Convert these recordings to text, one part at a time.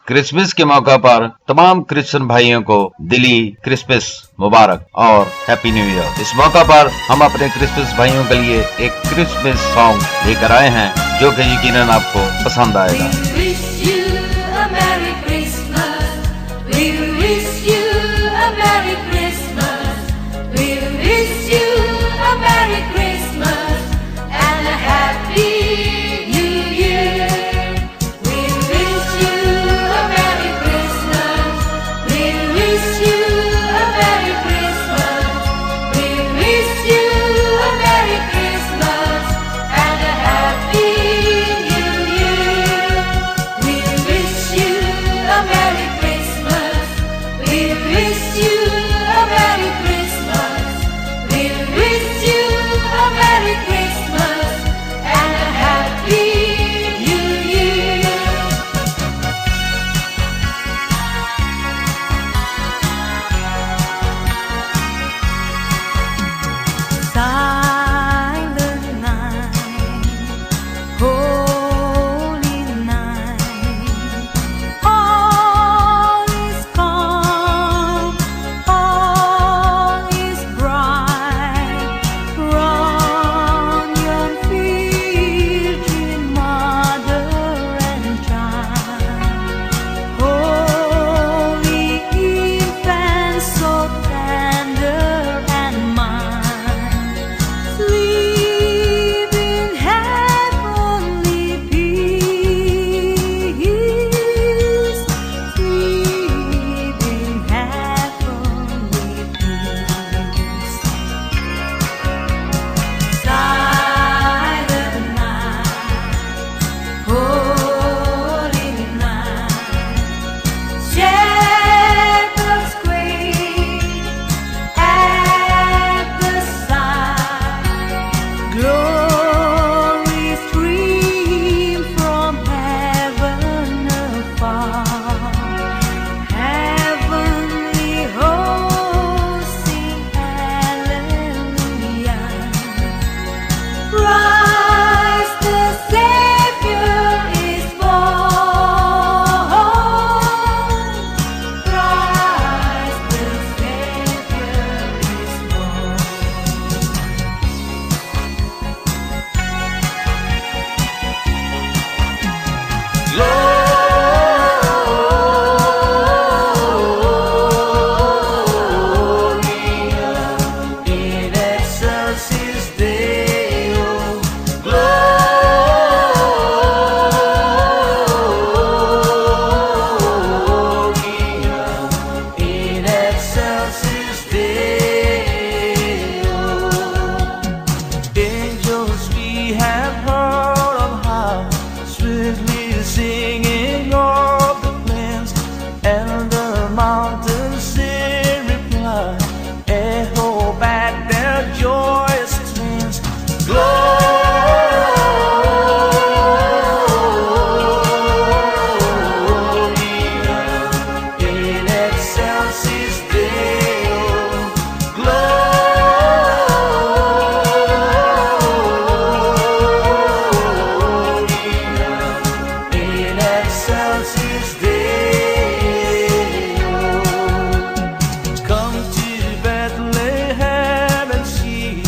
Christmas के मौका पर तमाम क्रिश्चियन भाइयों को दिली क्रिसमस मुबारक और हैप्पी न्यू ईयर। इस मौका पर हम अपने क्रिसमस भाइयों के लिए एक क्रिसमस सॉन्ग लेकर आए हैं जो कि यकीनन आपको पसंद आएगा। Come to Bethlehem and see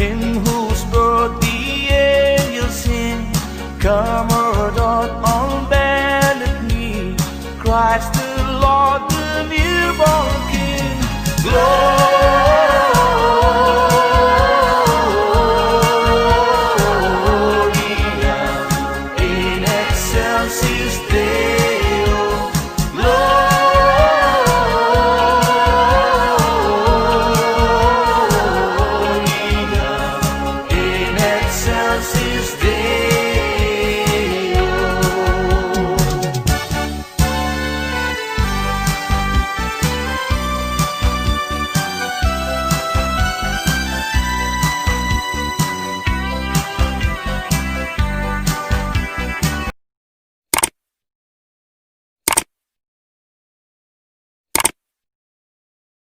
him whose birth the angels sing. Come adore on bended knee, Christ the Lord, the newborn King. Gloria in excelsis Deo. Gloria in excelsis Deo.